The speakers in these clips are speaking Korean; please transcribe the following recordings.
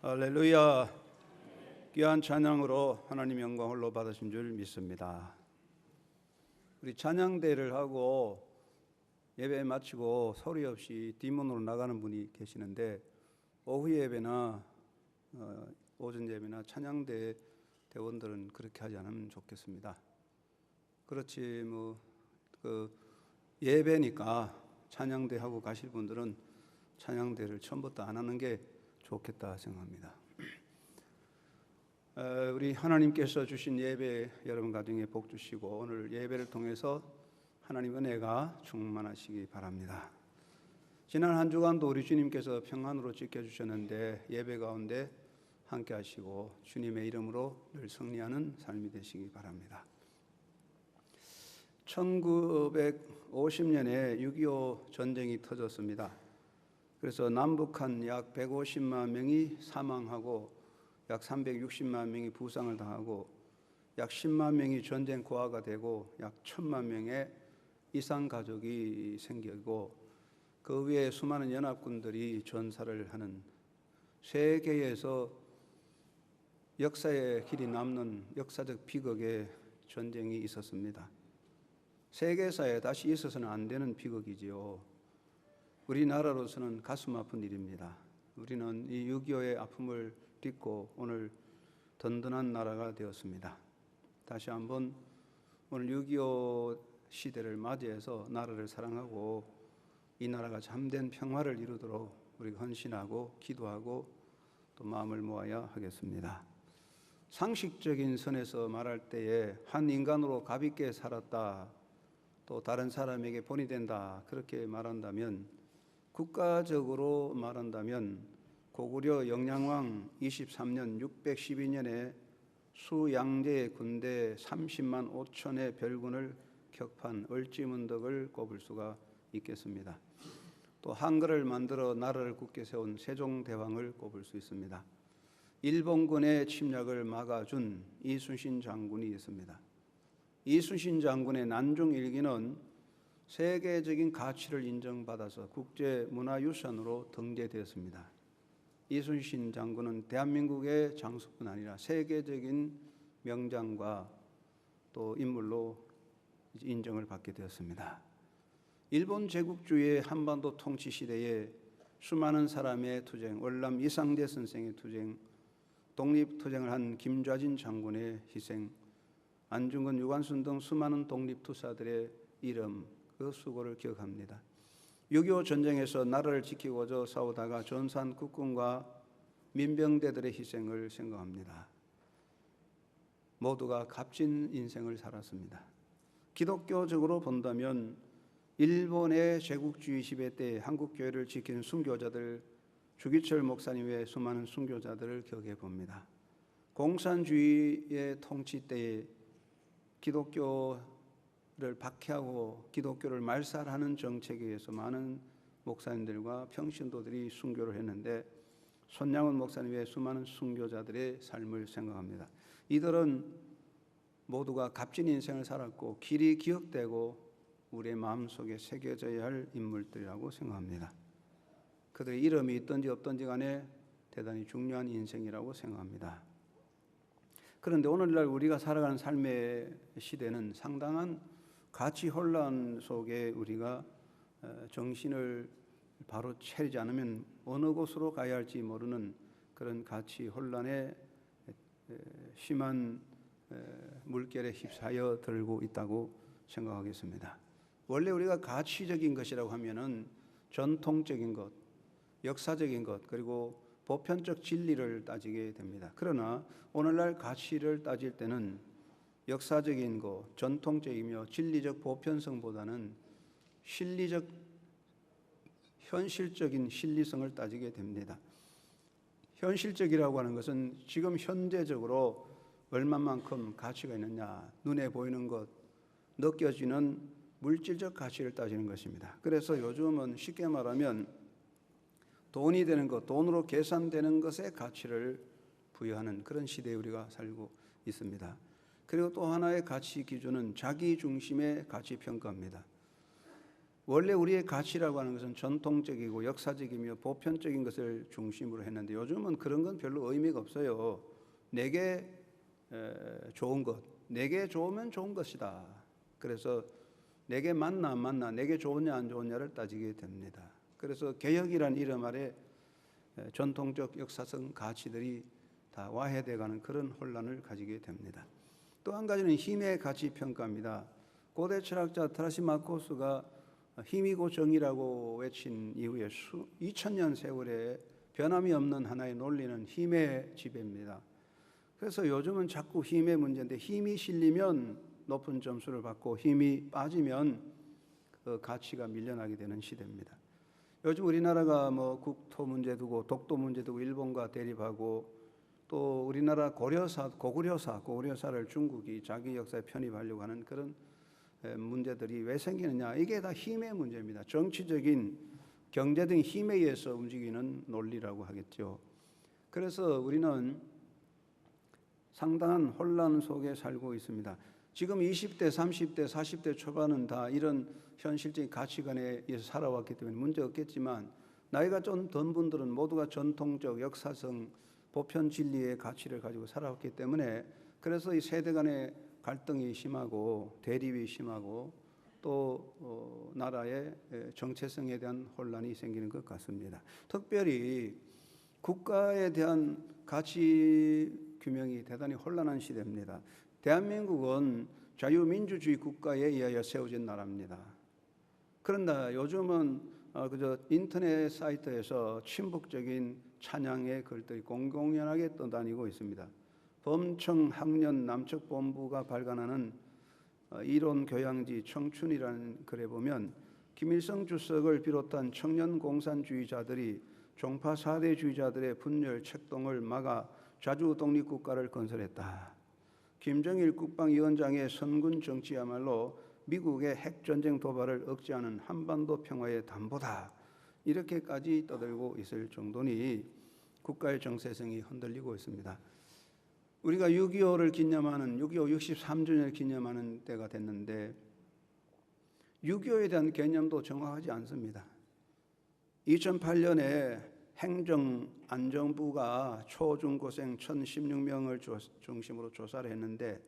할렐루야. 귀한 찬양으로 하나님 영광 홀로 받으신 줄 믿습니다. 우리 찬양대를 하고 예배 마치고 소리 없이 뒷문으로 나가는 분이 계시는데, 오후 예배나 오전 예배나 찬양대 대원들은 그렇게 하지 않으면 좋겠습니다. 그렇지 예배니까 찬양대 하고 가실 분들은 찬양대를 처음부터 안 하는 게 좋겠다 생각합니다. 우리 하나님께서 주신 예배 여러분 가정에 복 주시고, 오늘 예배를 통해서 하나님 은혜가 충만하시기 바랍니다. 지난 한 주간도 우리 주님께서 평안으로 지켜주셨는데, 예배 가운데 함께 하시고 주님의 이름으로 늘 승리하는 삶이 되시기 바랍니다. 1950년에 6.25 전쟁이 터졌습니다. 그래서 남북한 약 150만 명이 사망하고 약 360만 명이 부상을 당하고 약 10만 명이 전쟁 고아가 되고 약 1,000만 명의 이산 가족이 생기고, 그 위에 수많은 연합군들이 전사를 하는 세계에서 역사의 길이 남는 역사적 비극의 전쟁이 있었습니다. 세계사에 다시 있어서는 안 되는 비극이지요. 우리나라로서는 가슴 아픈 일입니다. 우리는 이 6.25의 아픔을 딛고 오늘 든든한 나라가 되었습니다. 다시 한번 오늘 6.25 시대를 맞이해서 나라를 사랑하고 이 나라가 참된 평화를 이루도록 우리가 헌신하고 기도하고 또 마음을 모아야 하겠습니다. 상식적인 선에서 말할 때에 한 인간으로 가볍게 살았다, 또 다른 사람에게 본이 된다, 그렇게 말한다면, 국가적으로 말한다면 고구려 영양왕 23년 612년에 수양제의 군대 30만 5천의 별군을 격파한 을지문덕을 꼽을 수가 있겠습니다. 또 한글을 만들어 나라를 굳게 세운 세종대왕을 꼽을 수 있습니다. 일본군의 침략을 막아준 이순신 장군이 있습니다. 이순신 장군의 난중일기는 세계적인 가치를 인정받아서 국제문화유산으로 등재되었습니다. 이순신 장군은 대한민국의 장수뿐 아니라 세계적인 명장과 또 인물로 인정을 받게 되었습니다. 일본 제국주의의 한반도 통치 시대에 수많은 사람의 투쟁, 월남 이상재 선생의 투쟁, 독립투쟁을 한 김좌진 장군의 희생, 안중근, 유관순 등 수많은 독립투사들의 이름, 그 수고를 기억합니다. 6.25 전쟁에서 나라를 지키고자 싸우다가 전사한 국군과 민병대들의 희생을 생각합니다. 모두가 값진 인생을 살았습니다. 기독교적으로 본다면 일본의 제국주의 지배 때 한국교회를 지키는 순교자들, 주기철 목사님 외 수많은 순교자들을 기억해 봅니다. 공산주의의 통치 때에 기독교를 박해하고 기독교를 말살하는 정책에 의해서 많은 목사님들과 평신도들이 순교를 했는데, 손양원 목사님 외 수많은 순교자들의 삶을 생각합니다. 이들은 모두가 값진 인생을 살았고 길이 기억되고 우리의 마음속에 새겨져야 할 인물들이라고 생각합니다. 그들의 이름이 있든지 없든지 간에 대단히 중요한 인생이라고 생각합니다. 그런데 오늘날 우리가 살아가는 삶의 시대는 상당한 가치 혼란 속에 우리가 정신을 바로 차리지 않으면 어느 곳으로 가야 할지 모르는 그런 가치 혼란에 심한 물결에 휩싸여 들고 있다고 생각하겠습니다. 원래 우리가 가치적인 것이라고 하면은 전통적인 것, 역사적인 것, 그리고 보편적 진리를 따지게 됩니다. 그러나 오늘날 가치를 따질 때는 역사적인 것, 전통적이며 진리적 보편성보다는 실리적, 현실적인 실리성을 따지게 됩니다. 현실적이라고 하는 것은 지금 현재적으로 얼마만큼 가치가 있느냐, 눈에 보이는 것, 느껴지는 물질적 가치를 따지는 것입니다. 그래서 요즘은 쉽게 말하면 돈이 되는 것, 돈으로 계산되는 것에 가치를 부여하는 그런 시대에 우리가 살고 있습니다. 그리고 또 하나의 가치 기준은 자기 중심의 가치 평가입니다. 원래 우리의 가치라고 하는 것은 전통적이고 역사적이며 보편적인 것을 중심으로 했는데 요즘은 그런 건 별로 의미가 없어요. 내게 좋은 것, 내게 좋으면 좋은 것이다. 그래서 내게 맞나 안 맞나, 내게 좋으냐 안 좋으냐를 따지게 됩니다. 그래서 개혁이란 이름 아래 전통적 역사성 가치들이 다 와해돼가는 그런 혼란을 가지게 됩니다. 또 한 가지는 힘의 가치 평가입니다. 고대 철학자 트라시마코스가 힘이고 정의라고 외친 이후에 2000년 세월에 변함이 없는 하나의 논리는 힘의 지배입니다. 그래서 요즘은 자꾸 힘의 문제인데 힘이 실리면 높은 점수를 받고 힘이 빠지면 그 가치가 밀려나게 되는 시대입니다. 요즘 우리나라가 뭐 국토 문제 두고 독도 문제 두고 일본과 대립하고 또 우리나라 고구려사를 중국이 자기 역사에 편입하려고 하는 그런 문제들이 왜 생기느냐? 이게 다 힘의 문제입니다. 정치적인 경제적인 힘에 의해서 움직이는 논리라고 하겠죠. 그래서 우리는 상당한 혼란 속에 살고 있습니다. 지금 20대, 30대, 40대 초반은 다 이런 현실적인 가치관에 의해서 살아왔기 때문에 문제 없겠지만 나이가 좀 든 분들은 모두가 전통적 역사성 보편 진리의 가치를 가지고 살아왔기 때문에 그래서 이 세대 간의 갈등이 심하고 대립이 심하고 또 나라의 정체성에 대한 혼란이 생기는 것 같습니다. 특별히 국가에 대한 가치 규명이 대단히 혼란한 시대입니다. 대한민국은 자유민주주의 국가에 의하여 세워진 나라입니다. 그런데 요즘은 그저 인터넷 사이트에서 친북적인 찬양의 글들이 공공연하게 떠다니고 있습니다. 범청학년 남측본부가 발간하는 이론교양지 청춘이라는 글에 보면 김일성 주석을 비롯한 청년 공산주의자들이 종파 4대주의자들의 분열 책동을 막아 자주 독립국가를 건설했다. 김정일 국방위원장의 선군 정치야말로 미국의 핵전쟁 도발을 억제하는 한반도 평화의 담보다. 이렇게까지 떠들고 있을 정도니 국가의 정체성이 흔들리고 있습니다. 우리가 6.25를 기념하는 6.25 63주년을 기념하는 때가 됐는데 6.25에 대한 개념도 정확하지 않습니다. 2008년에 행정안전부가 초중고생 1,016명을 중심으로 조사를 했는데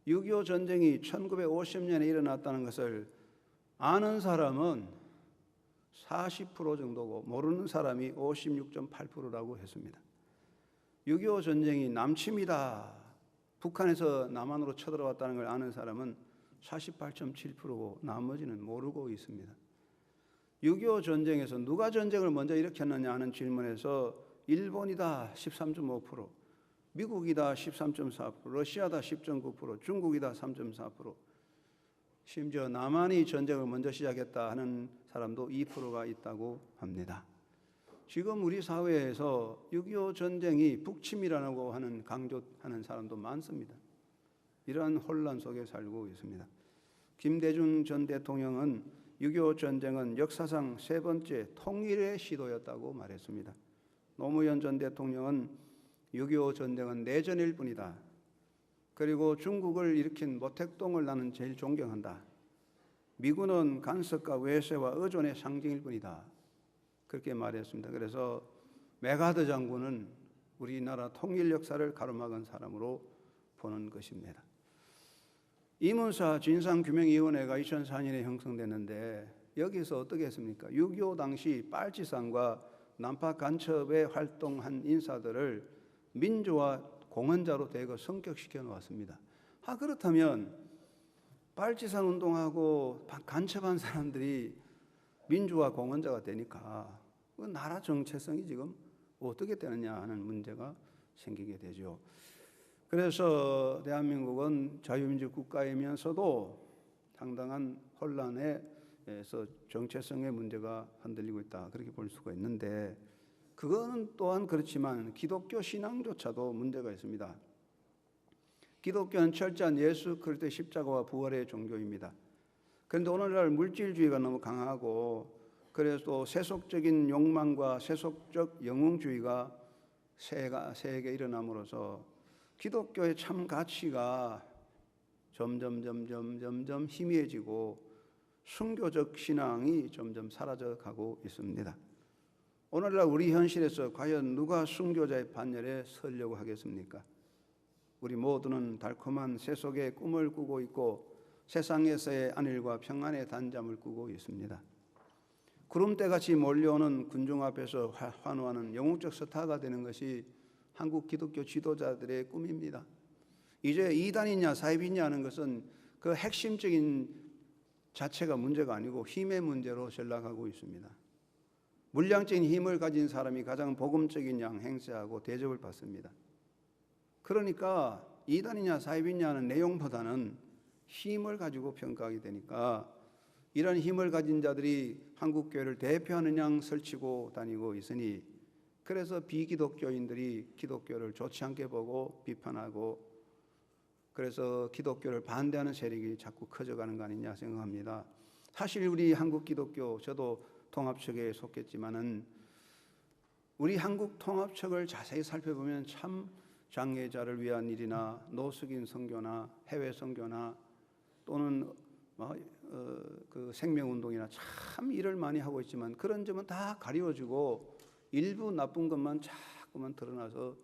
6.25 전쟁이 1950년에 일어났다는 것을 아는 사람은 40% 정도고 모르는 사람이 56.8%라고 했습니다. 6.25 전쟁이 남침이다. 북한에서 남한으로 쳐들어왔다는 걸 아는 사람은 48.7%고 나머지는 모르고 있습니다. 6.25 전쟁에서 누가 전쟁을 먼저 일으켰느냐 하는 질문에서 일본이다 13.5%, 미국이다 13.4%, 러시아다 10.9%, 중국이다 3.4%, 심지어 남한이 전쟁을 먼저 시작했다 하는 사람도 2%가 있다고 합니다. 지금 우리 사회에서 6.25 전쟁이 북침이라고 하는 강조하는 사람도 많습니다. 이러한 혼란 속에 살고 있습니다. 김대중 전 대통령은 6.25 전쟁은 역사상 세 번째 통일의 시도였다고 말했습니다. 노무현 전 대통령은 6.25 전쟁은 내전일 뿐이다. 그리고 중국을 일으킨 모택동을 나는 제일 존경한다. 미군은 간섭과 외세와 의존의 상징일 뿐이다. 그렇게 말했습니다. 그래서 메가더 장군은 우리나라 통일 역사를 가로막은 사람으로 보는 것입니다. 이문사 진상규명위원회가 2004년에 형성됐는데 여기서 어떻게 했습니까? 6.25 당시 빨치산과 난파 간첩에 활동한 인사들을 민주화 공헌자로 대거 성격시켜 놓았습니다. 그렇다면 빨치산 운동하고 간첩한 사람들이 민주화 공헌자가 되니까 그 나라 정체성이 지금 어떻게 되느냐 하는 문제가 생기게 되죠. 그래서 대한민국은 자유민주 국가이면서도 상당한 혼란에서 정체성의 문제가 흔들리고 있다. 그렇게 볼 수가 있는데 그거는 또한 그렇지만 기독교 신앙조차도 문제가 있습니다. 기독교는 철저한 예수 그리스도의 십자가와 부활의 종교입니다. 그런데 오늘날 물질주의가 너무 강하고 그래서 또 세속적인 욕망과 세속적 영웅주의가 세계 일어남으로써 기독교의 참 가치가 점점 희미해지고 순교적 신앙이 점점 사라져가고 있습니다. 오늘날 우리 현실에서 과연 누가 순교자의 반열에 서려고 하겠습니까? 우리 모두는 달콤한 세속의 꿈을 꾸고 있고 세상에서의 안일과 평안의 단잠을 꾸고 있습니다. 구름대같이 몰려오는 군중 앞에서 환호하는 영웅적 스타가 되는 것이 한국 기독교 지도자들의 꿈입니다. 이제 이단이냐 사입이냐 하는 것은 그 핵심적인 자체가 문제가 아니고 힘의 문제로 전락하고 있습니다. 물량적인 힘을 가진 사람이 가장 복음적인 양 행세하고 대접을 받습니다. 그러니까 이단이냐 사입이냐 하는 내용보다는 힘을 가지고 평가하게 되니까 이런 힘을 가진 자들이 한국교회를 대표하는 양 설치고 다니고 있으니 그래서 비기독교인들이 기독교를 좋지 않게 보고 비판하고 그래서 기독교를 반대하는 세력이 자꾸 커져가는 거 아니냐 생각합니다. 사실 우리 한국 기독교, 저도 통합측에 속했지만은 우리 한국 통합측을 자세히 살펴보면 참 장애자를 위한 일이나 노숙인 선교나 해외 선교나 또는 그 생명운동이나 참 일을 많이 하고 있지만 그런 점은 다 가리워지고 일부 나쁜 것만 자꾸만 드러나서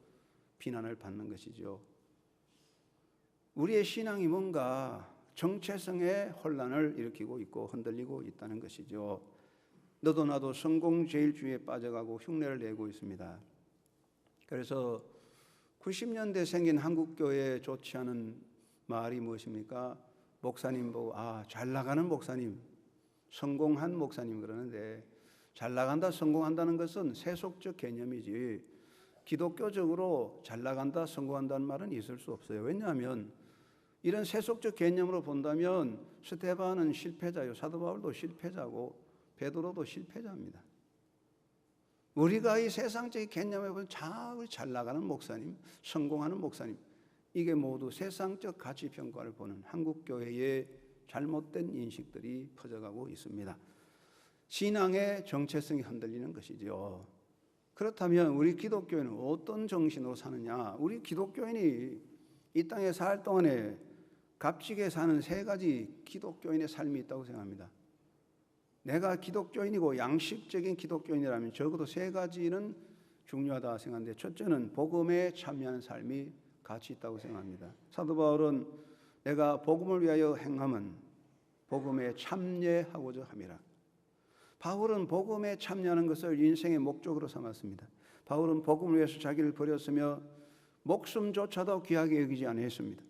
비난을 받는 것이죠. 우리의 신앙이 뭔가 정체성의 혼란을 일으키고 있고 흔들리고 있다는 것이죠. 너도 나도 성공제일주의에 빠져가고 흉내를 내고 있습니다. 그래서 90년대 생긴 한국교회에 좋지 않은 말이 무엇입니까? 목사님 보고 잘 나가는 목사님, 성공한 목사님 그러는데 잘 나간다 성공한다는 것은 세속적 개념이지 기독교적으로 잘 나간다 성공한다는 말은 있을 수 없어요. 왜냐하면 이런 세속적 개념으로 본다면 스데반은 실패자요, 사도 바울도 실패자고 베드로도 실패자입니다. 우리가 이 세상적인 개념에 보면 잘 나가는 목사님, 성공하는 목사님, 이게 모두 세상적 가치 평가를 보는 한국교회의 잘못된 인식들이 퍼져가고 있습니다. 신앙의 정체성이 흔들리는 것이죠. 그렇다면 우리 기독교인은 어떤 정신으로 사느냐? 우리 기독교인이 이 땅에 살 동안에 값지게 사는 세 가지 기독교인의 삶이 있다고 생각합니다. 내가 기독교인이고 양식적인 기독교인이라면 적어도 세 가지는 중요하다 생각하는데 첫째는 복음에 참여하는 삶이 가치 있다고 생각합니다. 사도 바울은 내가 복음을 위하여 행함은 복음에 참여하고자 함이라. 바울은 복음에 참여하는 것을 인생의 목적으로 삼았습니다. 바울은 복음을 위해서 자기를 버렸으며 목숨조차도 귀하게 여기지 아니했습니다.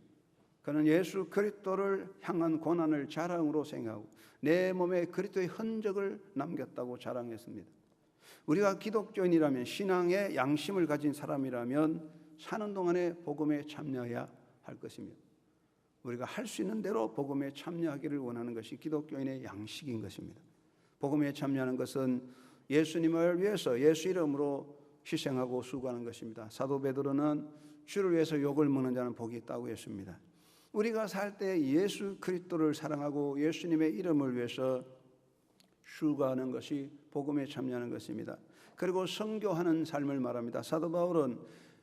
그는 예수 그리스도를 향한 고난을 자랑으로 생각하고 내 몸에 그리스도의 흔적을 남겼다고 자랑했습니다. 우리가 기독교인이라면 신앙의 양심을 가진 사람이라면 사는 동안에 복음에 참여해야 할 것입니다. 우리가 할 수 있는 대로 복음에 참여하기를 원하는 것이 기독교인의 양식인 것입니다. 복음에 참여하는 것은 예수님을 위해서 예수 이름으로 희생하고 수고하는 것입니다. 사도 베드로는 주를 위해서 욕을 먹는 자는 복이 있다고 했습니다. 우리가 살 때 예수 그리스도를 사랑하고 예수님의 이름을 위해서 수고하는 것이 복음에 참여하는 것입니다. 그리고 선교하는 삶을 말합니다. 사도 바울은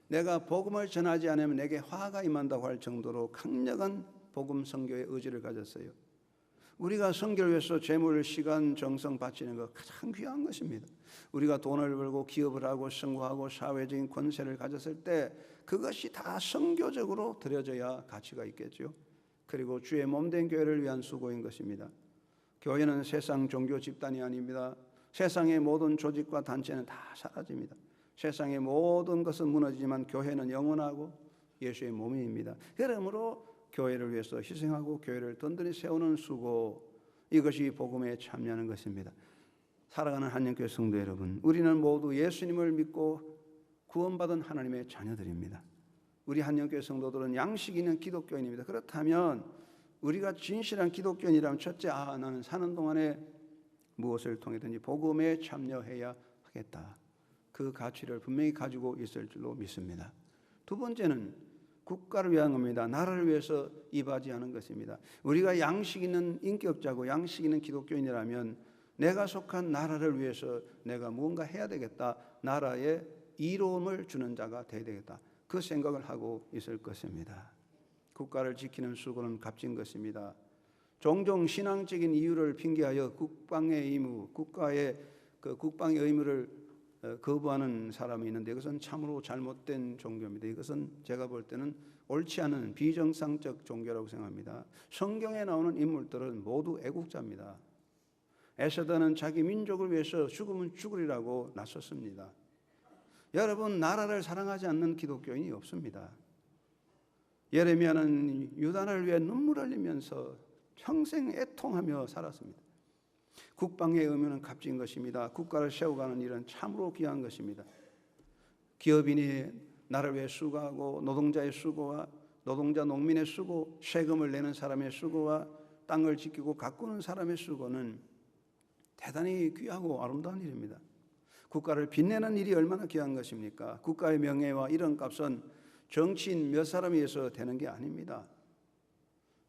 내가 복음을 전하지 않으면 내게 화가 임한다고 할 정도로 강력한 복음 선교의 의지를 가졌어요. 우리가 선교를 위해서 재물, 시간, 정성 바치는 것 가장 귀한 것입니다. 우리가 돈을 벌고 기업을 하고 성공하고 사회적인 권세를 가졌을 때 그것이 다 선교적으로 드려져야 가치가 있겠죠. 그리고 주의 몸된 교회를 위한 수고인 것입니다. 교회는 세상 종교 집단이 아닙니다. 세상의 모든 조직과 단체는 다 사라집니다. 세상의 모든 것은 무너지지만 교회는 영원하고 예수의 몸입니다. 그러므로 교회를 위해서 희생하고 교회를 든든히 세우는 수고, 이것이 복음에 참여하는 것입니다. 사랑하는 한영교회 성도 여러분, 우리는 모두 예수님을 믿고 구원받은 하나님의 자녀들입니다. 우리 한영교회 성도들은 양식 있는 기독교인입니다. 그렇다면 우리가 진실한 기독교인이라면 첫째, 나는 사는 동안에 무엇을 통해든지 복음에 참여해야 하겠다. 그 가치를 분명히 가지고 있을 줄로 믿습니다. 두 번째는 국가를 위한 겁니다. 나라를 위해서 이바지하는 것입니다. 우리가 양식 있는 인격자고 양식 있는 기독교인이라면 내가 속한 나라를 위해서 내가 무언가 해야 되겠다. 나라에 이로움을 주는 자가 되어야 되겠다. 그 생각을 하고 있을 것입니다. 국가를 지키는 수고는 값진 것입니다. 종종 신앙적인 이유를 핑계하여 국방의 의무, 국가의 국방의 의무를 거부하는 사람이 있는데 이것은 참으로 잘못된 종교입니다. 이것은 제가 볼 때는 옳지 않은 비정상적 종교라고 생각합니다. 성경에 나오는 인물들은 모두 애국자입니다. 에스더는 자기 민족을 위해서 죽으면 죽으리라고 나섰습니다. 여러분, 나라를 사랑하지 않는 기독교인이 없습니다. 예레미야는 유다를 위해 눈물 흘리면서 평생 애통하며 살았습니다. 국방의 의무는 값진 것입니다. 국가를 세워가는 일은 참으로 귀한 것입니다. 기업인이 나를 위해 수고하고 노동자의 수고와 농민의 수고, 세금을 내는 사람의 수고와 땅을 지키고 가꾸는 사람의 수고는 대단히 귀하고 아름다운 일입니다. 국가를 빛내는 일이 얼마나 귀한 것입니까? 국가의 명예와 이런 값은 정치인 몇 사람에 의해서 되는 게 아닙니다.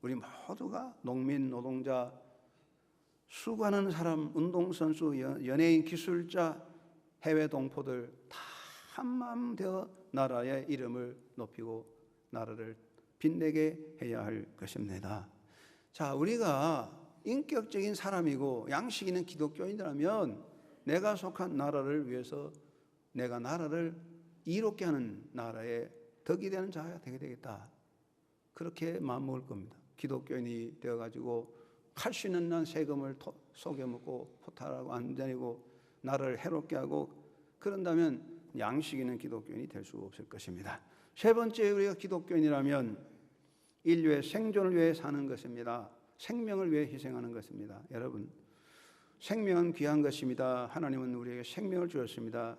우리 모두가 농민, 노동자, 수고하는 사람, 운동선수, 연예인, 기술자, 해외 동포들 다 한마음 되어 나라의 이름을 높이고 나라를 빛내게 해야 할 것입니다. 자, 우리가 인격적인 사람이고 양식 있는 기독교인이라면 내가 속한 나라를 위해서 내가 나라를 이롭게 하는 나라의 덕이 되는 자가 되게 되겠다. 그렇게 마음먹을 겁니다. 기독교인이 되어가지고 할 수 있는 한 세금을 속여먹고 포탈하고 안 다니고 나라를 해롭게 하고 그런다면 양식 있는 기독교인이 될 수 없을 것입니다. 세 번째, 우리가 기독교인이라면 인류의 생존을 위해 사는 것입니다. 생명을 위해 희생하는 것입니다. 여러분, 생명은 귀한 것입니다. 하나님은 우리에게 생명을 주었습니다.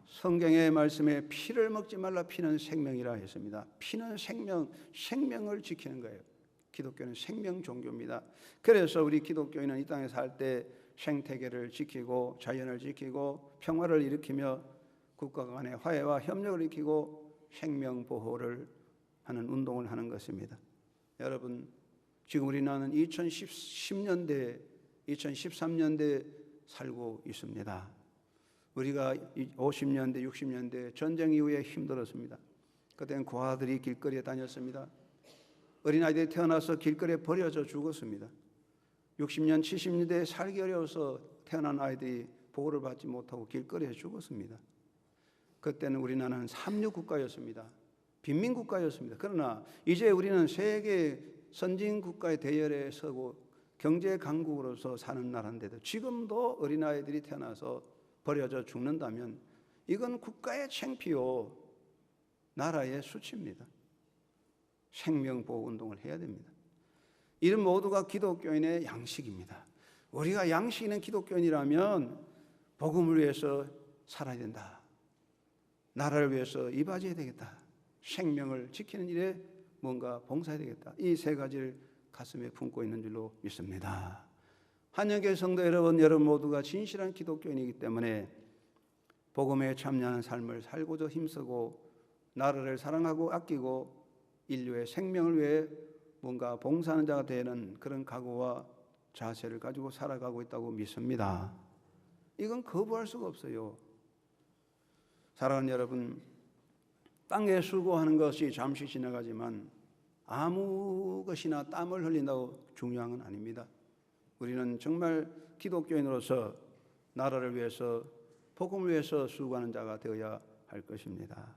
성경의 말씀에 피를 먹지 말라, 피는 생명이라 했습니다. 피는 생명을 지키는 거예요. 기독교는 생명 종교입니다. 그래서 우리 기독교인은 이 땅에 살 때 생태계를 지키고 자연을 지키고 평화를 일으키며 국가 간의 화해와 협력을 일으키고 생명 보호를 하는 운동을 하는 것입니다. 여러분, 지금 우리나라는 2013년대 살고 있습니다. 우리가 50년대, 60년대 전쟁 이후에 힘들었습니다. 그때는 고아들이 길거리에 다녔습니다. 어린아이들이 태어나서 길거리에 버려져 죽었습니다. 60년, 70년대에 살기 어려워서 태어난 아이들이 보호를 받지 못하고 길거리에 죽었습니다. 그때는 우리나라는 삼류국가였습니다. 빈민국가였습니다. 그러나 이제 우리는 세계 선진국가의 대열에 서고 경제 강국으로서 사는 나라인데도 지금도 어린아이들이 태어나서 버려져 죽는다면 이건 국가의 창피요, 나라의 수치입니다. 생명보호운동을 해야 됩니다. 이런 모두가 기독교인의 양식입니다. 우리가 양식 있는 기독교인이라면 복음을 위해서 살아야 된다. 나라를 위해서 이바지해야 되겠다. 생명을 지키는 일에 뭔가 봉사해야 되겠다. 이 세 가지를 가슴에 품고 있는 줄로 믿습니다. 한영교회 성도 여러분 모두가 진실한 기독교인이기 때문에 복음에 참여하는 삶을 살고자 힘쓰고 나라를 사랑하고 아끼고 인류의 생명을 위해 뭔가 봉사하는 자가 되는 그런 각오와 자세를 가지고 살아가고 있다고 믿습니다. 이건 거부할 수가 없어요. 사랑하는 여러분, 땅에 수고하는 것이 잠시 지나가지만 아무 것이나 땀을 흘린다고 중요한 건 아닙니다. 우리는 정말 기독교인으로서 나라를 위해서 복음을 위해서 수고하는 자가 되어야 할 것입니다.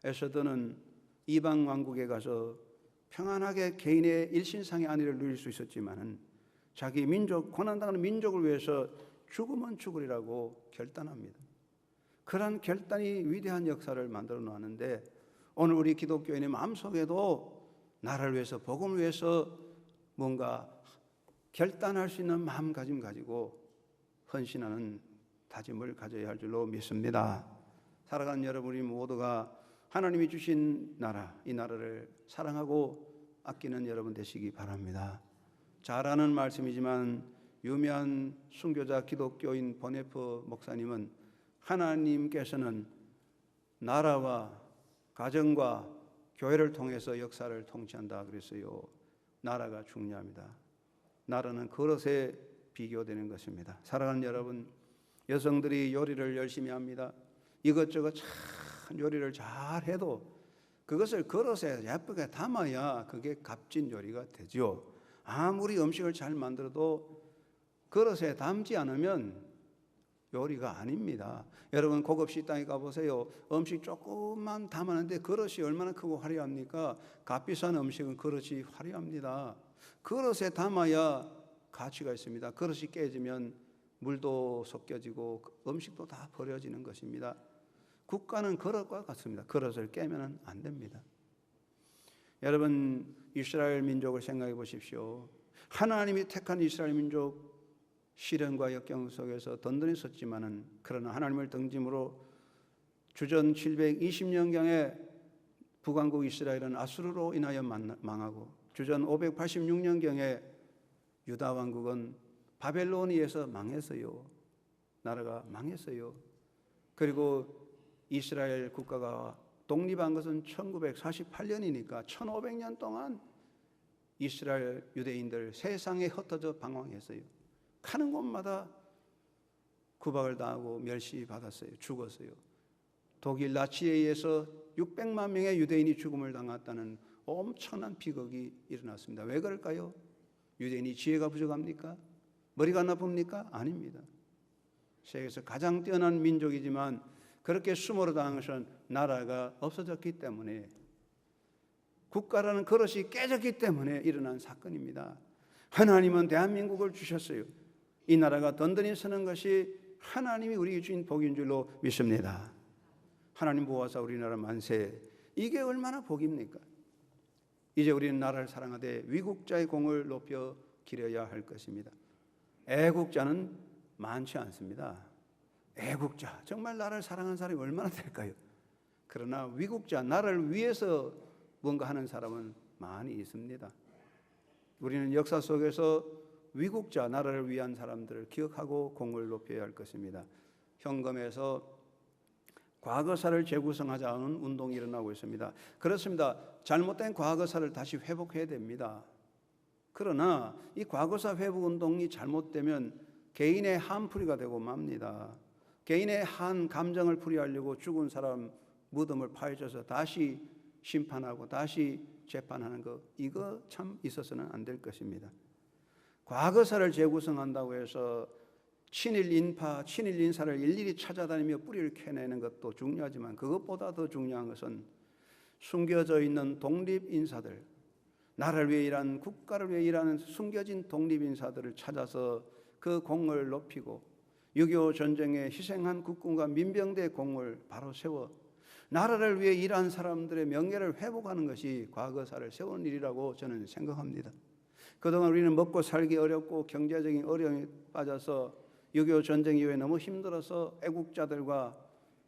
에스더는 이방 왕국에 가서 평안하게 개인의 일신상의 안위를 누릴 수 있었지만은 자기 민족, 고난당하는 민족을 위해서 죽으면 죽으리라고 결단합니다. 그런 결단이 위대한 역사를 만들어 놓았는데 오늘 우리 기독교인의 마음속에도 나라를 위해서 복음을 위해서 뭔가 결단할 수 있는 마음가짐 가지고 헌신하는 다짐을 가져야 할 줄로 믿습니다. 살아가는 여러분, 우리 모두가 하나님이 주신 나라, 이 나라를 사랑하고 아끼는 여러분 되시기 바랍니다. 잘 아는 말씀이지만 유명한 순교자 기독교인 보네프 목사님은 하나님께서는 나라와 가정과 교회를 통해서 역사를 통치한다 그랬어요. 나라가 중요합니다. 나라는 그릇에 비교되는 것입니다. 사랑하는 여러분, 여성들이 요리를 열심히 합니다. 이것저것 참 요리를 잘 해도 그것을 그릇에 예쁘게 담아야 그게 값진 요리가 되죠. 아무리 음식을 잘 만들어도 그릇에 담지 않으면 요리가 아닙니다. 여러분 고급 식당에 가보세요. 음식 조금만 담았는데 그릇이 얼마나 크고 화려합니까? 값비싼 음식은 그릇이 화려합니다. 그릇에 담아야 가치가 있습니다. 그릇이 깨지면 물도 섞여지고 음식도 다 버려지는 것입니다. 국가는 그릇과 같습니다. 그릇을 깨면 안 됩니다. 여러분 이스라엘 민족을 생각해 보십시오. 하나님이 택한 이스라엘 민족 시련과 역경 속에서 든든히 섰지만은 그러나 하나님을 등짐으로 주전 720년경에 북왕국 이스라엘은 아수르로 인하여 망하고 주전 586년경에 유다 왕국은 바벨론에 의해서 망했어요. 나라가 망했어요. 그리고 이스라엘 국가가 독립한 것은 1948년이니까 1500년 동안 이스라엘 유대인들 세상에 흩어져 방황했어요. 가는 곳마다 구박을 당하고 멸시받았어요. 죽었어요. 독일 나치에 의해서 600만 명의 유대인이 죽음을 당했다는 엄청난 비극이 일어났습니다. 왜 그럴까요? 유대인이 지혜가 부족합니까? 머리가 나쁩니까? 아닙니다. 세계에서 가장 뛰어난 민족이지만 그렇게 수모로 당한 것은 나라가 없어졌기 때문에, 국가라는 그릇이 깨졌기 때문에 일어난 사건입니다. 하나님은 대한민국을 주셨어요. 이 나라가 든든히 서는 것이 하나님이 우리에게 주신 복인 줄로 믿습니다. 하나님 보호하사 우리나라 만세. 이게 얼마나 복입니까? 이제 우리는 나라를 사랑하되 위국자의 공을 높여 기려야 할 것입니다. 애국자는 많지 않습니다. 애국자, 정말 나라를 사랑하는 사람이 얼마나 될까요? 그러나 위국자, 나라를 위해서 뭔가 하는 사람은 많이 있습니다. 우리는 역사 속에서 위국자, 나라를 위한 사람들을 기억하고 공을 높여야 할 것입니다. 현금에서 과거사를 재구성하자는 운동이 일어나고 있습니다. 그렇습니다. 잘못된 과거사를 다시 회복해야 됩니다. 그러나 이 과거사 회복 운동이 잘못되면 개인의 한풀이가 되고 맙니다. 개인의 한 감정을 풀이하려고 죽은 사람 무덤을 파헤쳐서 다시 심판하고 다시 재판하는 것, 이거 참 있어서는 안 될 것입니다. 과거사를 재구성한다고 해서 친일 인파, 친일 인사를 일일이 찾아다니며 뿌리를 캐내는 것도 중요하지만 그것보다 더 중요한 것은 숨겨져 있는 독립 인사들, 나라를 위해 일하는, 국가를 위해 일하는 숨겨진 독립 인사들을 찾아서 그 공을 높이고 6.25 전쟁에 희생한 국군과 민병대의 공을 바로 세워 나라를 위해 일한 사람들의 명예를 회복하는 것이 과거사를 세우는 일이라고 저는 생각합니다. 그동안 우리는 먹고 살기 어렵고 경제적인 어려움에 빠져서 6.25 전쟁 이후에 너무 힘들어서 애국자들과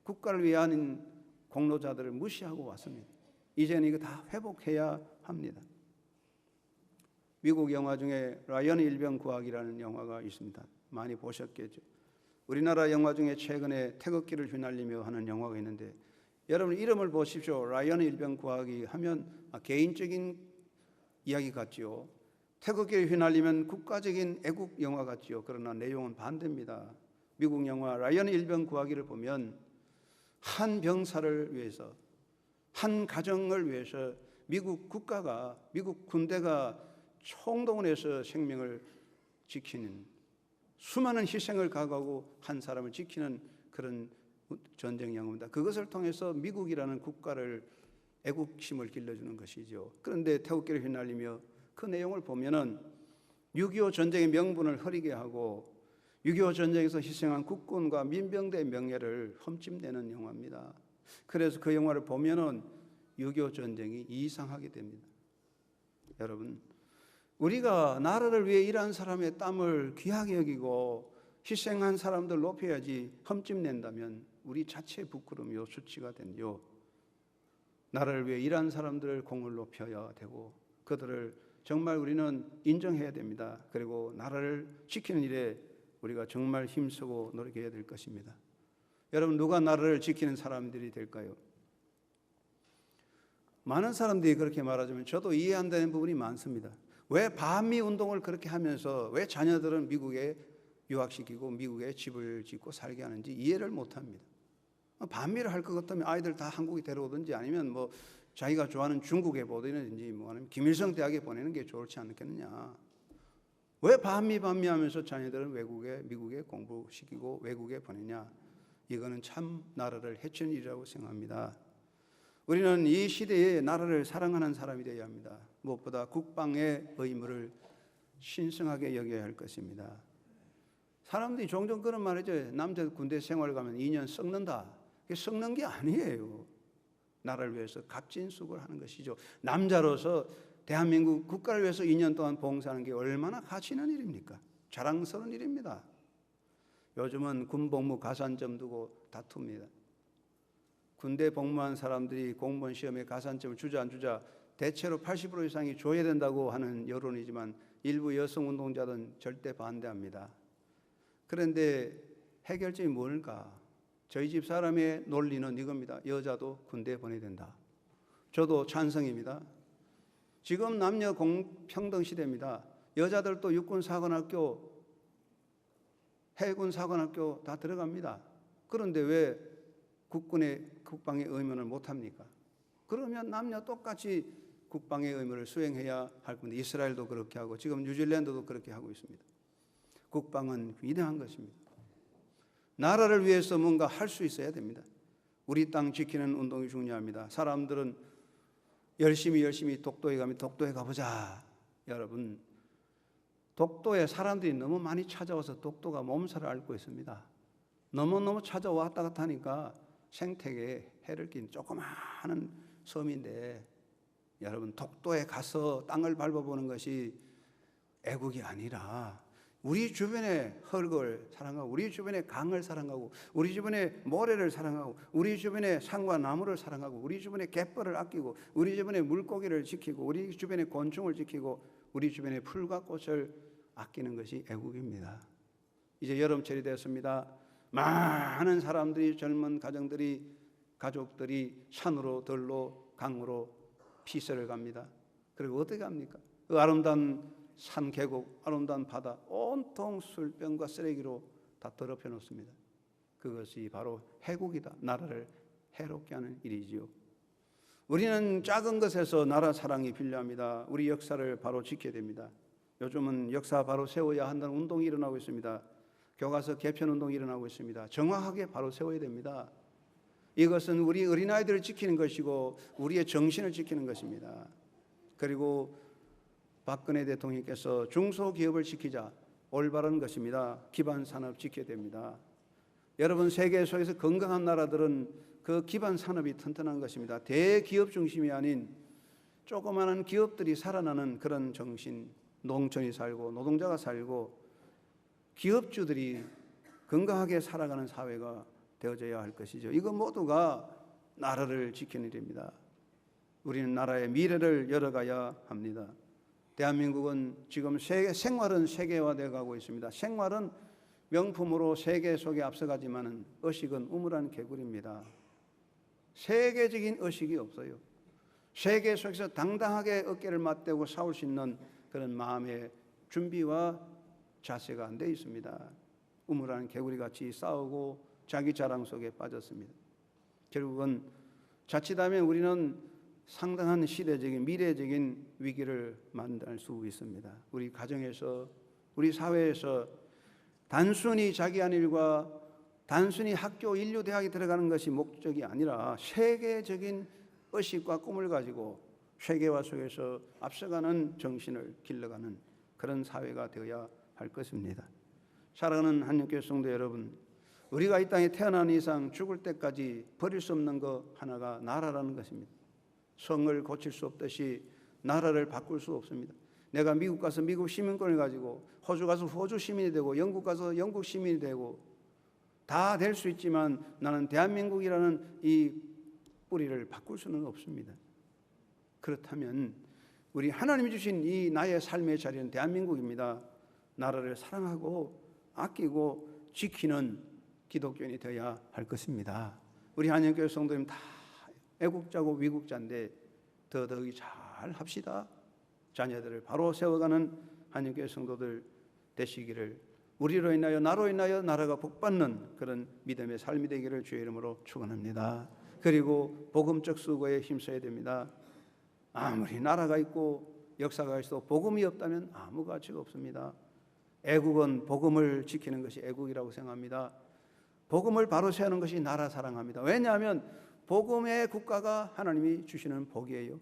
국가를 위한 공로자들을 무시하고 왔습니다. 이제는 이거 다 회복해야 합니다. 미국 영화 중에 라이언 일병 구하기라는 영화가 있습니다. 많이 보셨겠죠. 우리나라 영화 중에 최근에 태극기를 휘날리며 하는 영화가 있는데 여러분 이름을 보십시오. 라이언 일병 구하기 하면 개인적인 이야기 같지요. 태극기를 휘날리면 국가적인 애국 영화 같지요. 그러나 내용은 반대입니다. 미국 영화 라이언 일병 구하기를 보면 한 병사를 위해서, 한 가정을 위해서 미국 국가가, 미국 군대가 총동원해서 생명을 지키는, 수많은 희생을 각오하고 한 사람을 지키는 그런 전쟁 영화입니다. 그것을 통해서 미국이라는 국가를, 애국심을 길러주는 것이죠. 그런데 태극기를 휘날리며 그 내용을 보면은 6.25 전쟁의 명분을 흐리게 하고 6.25 전쟁에서 희생한 국군과 민병대의 명예를 흠집내는 영화입니다. 그래서 그 영화를 보면은 6.25 전쟁이 이상하게 됩니다. 여러분, 우리가 나라를 위해 일한 사람의 땀을 귀하게 여기고 희생한 사람들 높여야지 흠집낸다면 우리 자체의 부끄러움이요, 수치가 된요. 나라를 위해 일한 사람들을 공을 높여야 되고 그들을 정말 우리는 인정해야 됩니다. 그리고 나라를 지키는 일에 우리가 정말 힘쓰고 노력해야 될 것입니다. 여러분, 누가 나라를 지키는 사람들이 될까요? 많은 사람들이 그렇게 말하지만 저도 이해 안 되는 부분이 많습니다. 왜 반미 운동을 그렇게 하면서 왜 자녀들은 미국에 유학시키고 미국에 집을 짓고 살게 하는지 이해를 못합니다. 반미를 할 것 같으면 아이들 다 한국에 데려오든지 아니면 뭐 자기가 좋아하는 중국에 보내든지 뭐 아니면 김일성 대학에 보내는 게 좋지 않겠느냐. 왜 반미하면서 자녀들은 미국에 공부시키고 외국에 보내냐? 이거는 참 나라를 해치는 일이라고 생각합니다. 우리는 이 시대에 나라를 사랑하는 사람이 되어야 합니다. 무엇보다 국방의 의무를 신성하게 여겨야 할 것입니다. 사람들이 종종 그런 말이죠. 남자 군대 생활 가면 2년 썩는다. 그게 썩는 게 아니에요. 나라를 위해서 갑진숙을 하는 것이죠. 남자로서 대한민국 국가를 위해서 2년 동안 봉사하는 게 얼마나 가치 있는 일입니까? 자랑스러운 일입니다. 요즘은 군복무 가산점 두고 다툽니다. 군대 복무한 사람들이 공무원 시험에 가산점을 주자 안 주자 대체로 80% 이상이 줘야 된다고 하는 여론이지만 일부 여성 운동자들은 절대 반대합니다. 그런데 해결점이 뭘까? 저희 집 사람의 논리는 이겁니다. 여자도 군대에 보내야 된다. 저도 찬성입니다. 지금 남녀 공평등 시대입니다. 여자들도 육군사관학교, 해군사관학교 다 들어갑니다. 그런데 왜 국방의 의무를 못합니까? 그러면 남녀 똑같이 국방의 의무를 수행해야 할 건데 이스라엘도 그렇게 하고 지금 뉴질랜드도 그렇게 하고 있습니다. 국방은 위대한 것입니다. 나라를 위해서 뭔가 할 수 있어야 됩니다. 우리 땅 지키는 운동이 중요합니다. 사람들은 열심히 독도에 가면 독도에 가보자. 여러분, 독도에 사람들이 너무 많이 찾아와서 독도가 몸살을 앓고 있습니다. 너무너무 찾아왔다 갔다 하니까 생태계에 해를 낀 조그마한 섬인데 여러분, 독도에 가서 땅을 밟아보는 것이 애국이 아니라 우리 주변의 흙을 사랑하고 우리 주변의 강을 사랑하고 우리 주변의 모래를 사랑하고 우리 주변의 산과 나무를 사랑하고 우리 주변의 갯벌을 아끼고 우리 주변의 물고기를 지키고 우리 주변의 곤충을 지키고 우리 주변의 풀과 꽃을 아끼는 것이 애국입니다. 이제 여름철이 됐습니다. 많은 사람들이 젊은 가족들이 산으로 들로 강으로 피서를 갑니다. 그리고 어떻게 갑니까? 그 아름다운 산 계곡, 아름다운 바다 온통 술병과 쓰레기로 다 더럽혀 놓습니다. 그것이 바로 해국이다. 나라를 해롭게 하는 일이지요. 우리는 작은 것에서 나라 사랑이 필요합니다. 우리 역사를 바로 지켜야 됩니다. 요즘은 역사 바로 세워야 한다는 운동이 일어나고 있습니다. 교과서 개편 운동이 일어나고 있습니다. 정확하게 바로 세워야 됩니다. 이것은 우리 어린아이들을 지키는 것이고 우리의 정신을 지키는 것입니다. 그리고 박근혜 대통령께서 중소기업을 지키자, 올바른 것입니다. 기반 산업 지켜야 됩니다. 여러분, 세계 속에서 건강한 나라들은 그 기반 산업이 튼튼한 것입니다. 대기업 중심이 아닌 조그마한 기업들이 살아나는 그런 정신, 농촌이 살고 노동자가 살고 기업주들이 건강하게 살아가는 사회가 되어져야 할 것이죠. 이거 모두가 나라를 지키는 일입니다. 우리는 나라의 미래를 열어가야 합니다. 대한민국은 지금 생활은 세계화되어 가고 있습니다. 생활은 명품으로 세계 속에 앞서가지만은 의식은 우물한 개구리입니다. 세계적인 의식이 없어요. 세계 속에서 당당하게 어깨를 맞대고 싸울 수 있는 그런 마음의 준비와 자세가 안 되어 있습니다. 우물한 개구리같이 싸우고 자기 자랑 속에 빠졌습니다. 결국은 자칫하면 우리는 상당한 시대적인 미래적인 위기를 만날 수 있습니다. 우리 가정에서 우리 사회에서 단순히 자기 한 일과 단순히 학교 인류 대학에 들어가는 것이 목적이 아니라 세계적인 의식과 꿈을 가지고 세계화 속에서 앞서가는 정신을 길러가는 그런 사회가 되어야 할 것입니다. 사랑하는 한국교회 성도 여러분, 우리가 이 땅에 태어난 이상 죽을 때까지 버릴 수 없는 것 하나가 나라라는 것입니다. 성을 고칠 수 없듯이 나라를 바꿀 수 없습니다. 내가 미국 가서 미국 시민권을 가지고 호주 가서 호주 시민이 되고 영국 가서 영국 시민이 되고 다 될 수 있지만 나는 대한민국이라는 이 뿌리를 바꿀 수는 없습니다. 그렇다면 우리 하나님이 주신 이 나의 삶의 자리는 대한민국입니다. 나라를 사랑하고 아끼고 지키는 기독교인이 되어야 할 것입니다. 우리 한영교회 성도님 다 애국자고 위국자인데 더더욱이 잘 합시다. 자녀들을 바로 세워가는 한영교회 성도들 되시기를, 우리로 인하여 나로 인하여 나라가 복받는 그런 믿음의 삶이 되기를 주의 이름으로 축원합니다. 그리고 복음적 수고에 힘써야 됩니다. 아무리 나라가 있고 역사가 있어도 복음이 없다면 아무 가치가 없습니다. 애국은 복음을 지키는 것이 애국이라고 생각합니다. 복음을 바로 세우는 것이 나라 사랑합니다. 왜냐하면 복음의 국가가 하나님이 주시는 복이에요.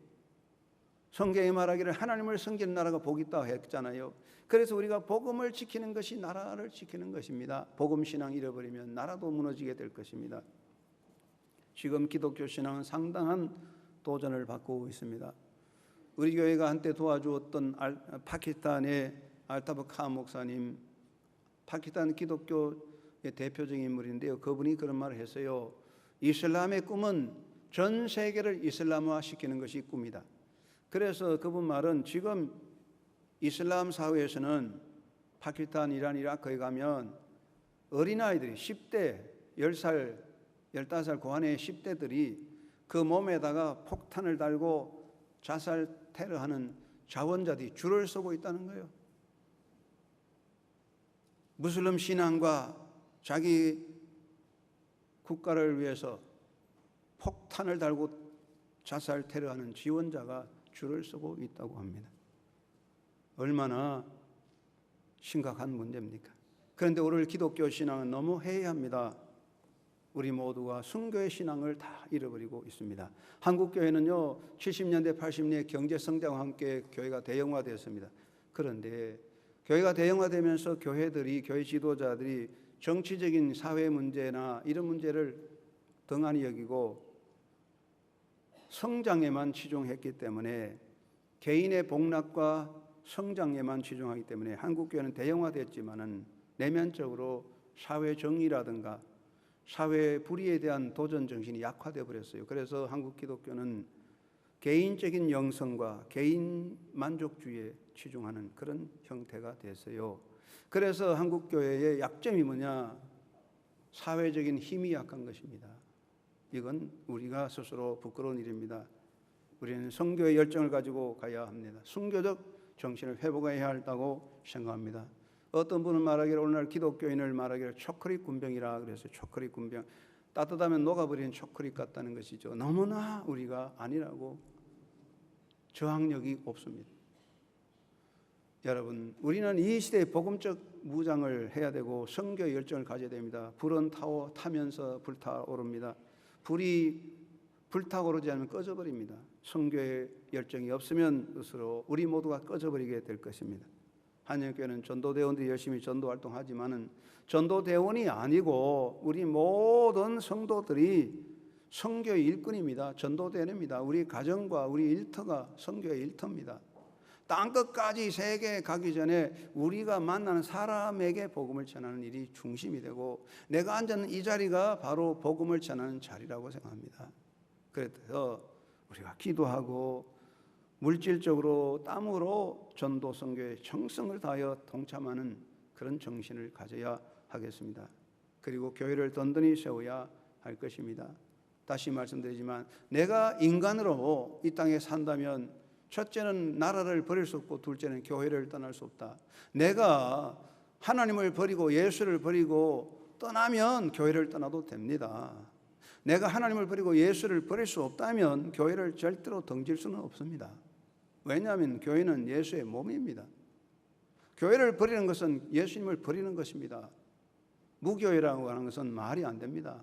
성경에 말하기를 하나님을 섬기는 나라가 복이 있다고 했잖아요. 그래서 우리가 복음을 지키는 것이 나라를 지키는 것입니다. 복음 신앙 잃어버리면 나라도 무너지게 될 것입니다. 지금 기독교 신앙은 상당한 도전을 받고 있습니다. 우리 교회가 한때 도와주었던 파키스탄의 알타브 칸 목사님, 파키스탄 기독교의 대표적인 인물인데요. 그분이 그런 말을 했어요. 이슬람의 꿈은 전 세계를 이슬람화 시키는 것이 꿈이다. 그래서 그분 말은 지금 이슬람 사회에서는 파키스탄, 이란, 이라크에 가면 어린아이들이 10대, 10살, 15살 고한의 10대들이 그 몸에다가 폭탄을 달고 자살 테러하는 자원자들이 줄을 서고 있다는 거예요. 무슬림 신앙과 자기 국가를 위해서 폭탄을 달고 자살 테러하는 지원자가 줄을 서고 있다고 합니다. 얼마나 심각한 문제입니까? 그런데 오늘 기독교 신앙은 너무 해이합니다. 우리 모두가 순교의 신앙을 다 잃어버리고 있습니다. 한국 교회는요, 70년대 80년대 경제 성장과 함께 교회가 대형화되었습니다. 그런데 교회가 대형화되면서 교회들이, 교회 지도자들이 정치적인 사회 문제나 이런 문제를 등한히 여기고 성장에만 치중했기 때문에, 개인의 복락과 성장에만 치중하기 때문에 한국 교회는 대형화됐지만은 내면적으로 사회 정의라든가 사회 불의에 대한 도전 정신이 약화되어 버렸어요. 그래서 한국 기독교는 개인적인 영성과 개인 만족주의에 치중하는 그런 형태가 됐어요. 그래서 한국 교회의 약점이 뭐냐? 사회적인 힘이 약한 것입니다. 이건 우리가 스스로 부끄러운 일입니다. 우리는 선교의 열정을 가지고 가야 합니다. 순교적 정신을 회복해야 한다고 생각합니다. 어떤 분은 말하기를, 오늘날 기독교인을 말하기를 초콜릿 군병이라 그래서 초콜릿 군병, 따뜻하면 녹아버리는 초콜릿 같다는 것이죠. 너무나 우리가 아니라고, 저항력이 없습니다. 여러분, 우리는 이 시대에 복음적 무장을 해야 되고 선교의 열정을 가져야 됩니다. 불은 타면서 불타오릅니다. 불이 불타오르지 않으면 꺼져버립니다. 선교의 열정이 없으면 스스로 우리 모두가 꺼져버리게 될 것입니다. 한영교회는 전도대원들이 열심히 전도활동하지만은 전도대원이 아니고 우리 모든 성도들이 선교의 일꾼입니다. 전도대원입니다. 우리 가정과 우리 일터가 선교의 일터입니다. 땅끝까지 세계에 가기 전에 우리가 만나는 사람에게 복음을 전하는 일이 중심이 되고, 내가 앉은 이 자리가 바로 복음을 전하는 자리라고 생각합니다. 그래서 우리가 기도하고 물질적으로 땀으로 전도 선교에 정성을 다하여 동참하는 그런 정신을 가져야 하겠습니다. 그리고 교회를 든든히 세워야 할 것입니다. 다시 말씀드리지만, 내가 인간으로 이 땅에 산다면 첫째는 나라를 버릴 수 없고 둘째는 교회를 떠날 수 없다. 내가 하나님을 버리고 예수를 버리고 떠나면 교회를 떠나도 됩니다. 내가 하나님을 버리고 예수를 버릴 수 없다면 교회를 절대로 등질 수는 없습니다. 왜냐하면 교회는 예수의 몸입니다. 교회를 버리는 것은 예수님을 버리는 것입니다. 무교회라고 하는 것은 말이 안 됩니다.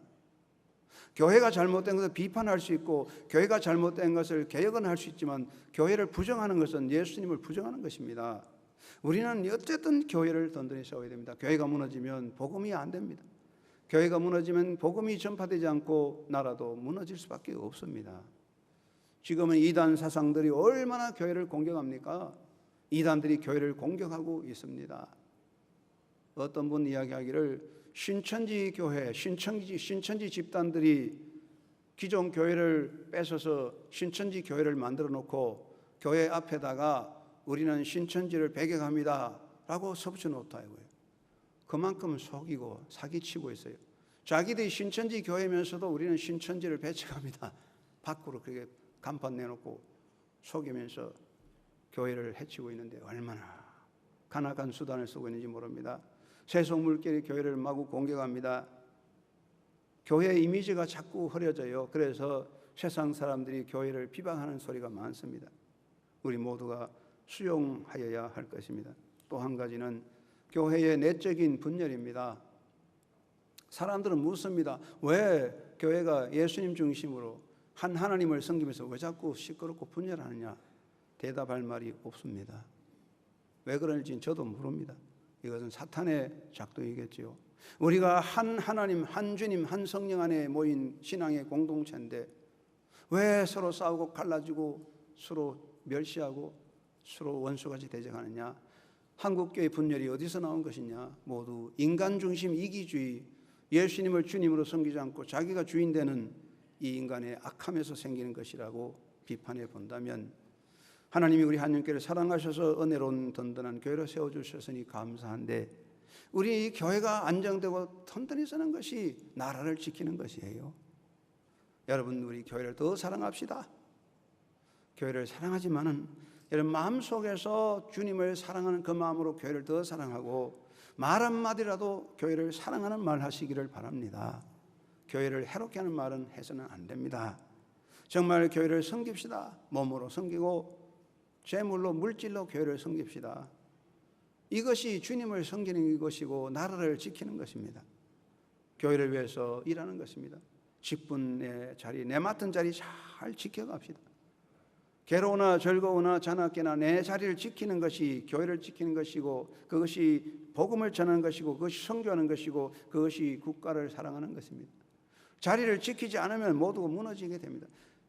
교회가 잘못된 것을 비판할 수 있고 교회가 잘못된 것을 개혁은 할 수 있지만, 교회를 부정하는 것은 예수님을 부정하는 것입니다. 우리는 어쨌든 교회를 든든히 세워야 됩니다. 교회가 무너지면 복음이 안 됩니다. 교회가 무너지면 복음이 전파되지 않고 나라도 무너질 수밖에 없습니다. 지금은 이단 사상들이 얼마나 교회를 공격합니까? 이단들이 교회를 공격하고 있습니다. 어떤 분 이야기하기를, 신천지 교회, 신천지 집단들이 기존 교회를 뺏어서 신천지 교회를 만들어 놓고 교회 앞에다가 우리는 신천지를 배격합니다 라고 섭취 놓다고요. 그만큼 속이고 사기치고 있어요. 자기들이 신천지 교회면서도 우리는 신천지를 배척합니다. 밖으로 그렇게 간판 내놓고 속이면서 교회를 해치고 있는데 얼마나 간악한 수단을 쓰고 있는지 모릅니다. 세속물길이 교회를 마구 공격합니다. 교회의 이미지가 자꾸 흐려져요. 그래서 세상 사람들이 교회를 비방하는 소리가 많습니다. 우리 모두가 수용하여야 할 것입니다. 또 한 가지는 교회의 내적인 분열입니다. 사람들은 묻습니다. 왜 교회가 예수님 중심으로 한 하나님을 섬기면서 왜 자꾸 시끄럽고 분열하느냐? 대답할 말이 없습니다. 왜 그런지 저도 모릅니다. 이것은 사탄의 작동이겠지요. 우리가 한 하나님, 한 주님, 한 성령 안에 모인 신앙의 공동체인데 왜 서로 싸우고 갈라지고 서로 멸시하고 서로 원수같이 대적하느냐? 한국교회 분열이 어디서 나온 것이냐? 모두 인간 중심 이기주의, 예수님을 주님으로 섬기지 않고 자기가 주인 되는 이 인간의 악함에서 생기는 것이라고 비판해 본다면, 하나님이 우리 한영교회를 사랑하셔서 은혜로운 든든한 교회로 세워주셨으니 감사한데, 우리 이 교회가 안정되고 튼튼히 서는 것이 나라를 지키는 것이에요. 여러분, 우리 교회를 더 사랑합시다. 교회를 사랑하지만은 여러분 마음속에서 주님을 사랑하는 그 마음으로 교회를 더 사랑하고 말 한마디라도 교회를 사랑하는 말 하시기를 바랍니다. 교회를 해롭게 하는 말은 해서는 안 됩니다. 정말 교회를 섬깁시다. 몸으로 섬기고 재물로 물질로 교회를 섬깁시다. 이것이 주님을 섬기는 것이고 나라를 지키는 것입니다. 교회를 위해서 일하는 것입니다. 직분의 자리, 내 맡은 자리 잘 지켜갑시다. 괴로우나 즐거우나 자나깨나 내 자리를 지키는 것이 교회를 지키는 것이고, 그것이 복음을 전하는 것이고, 그것이 선교하는 것이고, 그것이 국가를 사랑하는 것입니다. 자리를 지키지 않으면 모두가 무너지게 됩니다.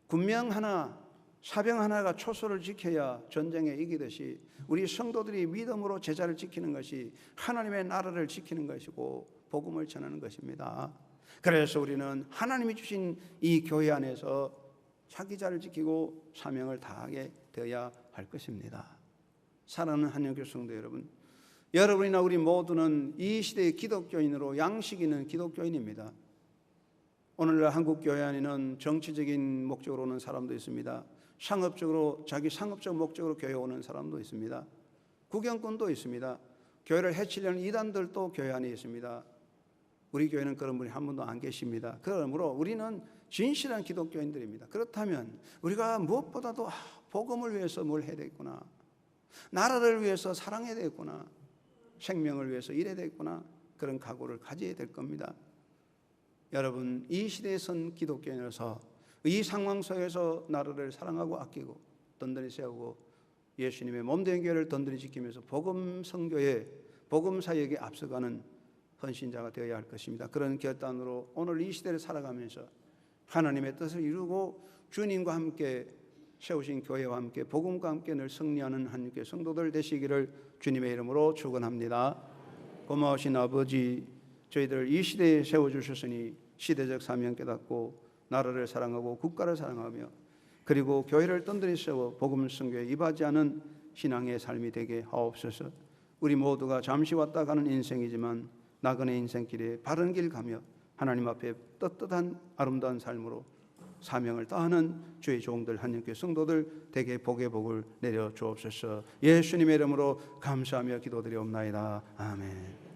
군명 하나, 사병 하나가 초소를 지켜야 전쟁에 이기듯이 우리 성도들이 믿음으로 제자를 지키는 것이 하나님의 나라를 지키는 것이고 복음을 전하는 것입니다. 그래서 우리는 하나님이 주신 이 교회 안에서 자기 자를 지키고 사명을 다하게 되어야 할 것입니다. 사랑하는 한영교회 성도 여러분, 여러분이나 우리 모두는 이 시대의 기독교인으로 양식 있는 기독교인입니다. 오늘날 한국 교회 안에는 정치적인 목적으로 오는 사람도 있습니다. 상업적으로, 자기 상업적 목적으로 교회 오는 사람도 있습니다. 구경꾼도 있습니다. 교회를 해치려는 이단들도 교회 안에 있습니다. 우리 교회는 그런 분이 한 분도 안 계십니다. 그러므로 우리는 진실한 기독교인들입니다. 그렇다면 우리가 무엇보다도 복음을 위해서 뭘 해야 되겠구나, 나라를 위해서 사랑해야 되겠구나, 생명을 위해서 일해야 되겠구나, 그런 각오를 가져야 될 겁니다. 여러분, 이 시대에 선 기독교인으로서 이 상황 속에서 나라를 사랑하고 아끼고 든든히 세우고 예수님의 몸된 교회를 든든히 지키면서 복음 선교에, 복음 사역에 앞서가는 헌신자가 되어야 할 것입니다. 그런 결단으로 오늘 이 시대를 살아가면서 하나님의 뜻을 이루고 주님과 함께 세우신 교회와 함께 복음과 함께 늘 승리하는 한국교회 성도들 되시기를 주님의 이름으로 축원합니다. 고마우신 아버지, 저희들 이 시대에 세워주셨으니 시대적 사명 깨닫고 나라를 사랑하고 국가를 사랑하며 그리고 교회를 든든히 세워 복음 선교에 임하지 않은 신앙의 삶이 되게 하옵소서. 우리 모두가 잠시 왔다 가는 인생이지만 나그네 인생길에 바른 길 가며 하나님 앞에 떳떳한 아름다운 삶으로 사명을 다하는 주의 종들 한영교회 성도들 되게 복의 복을 내려 주옵소서. 예수님의 이름으로 감사하며 기도드리옵나이다. 아멘.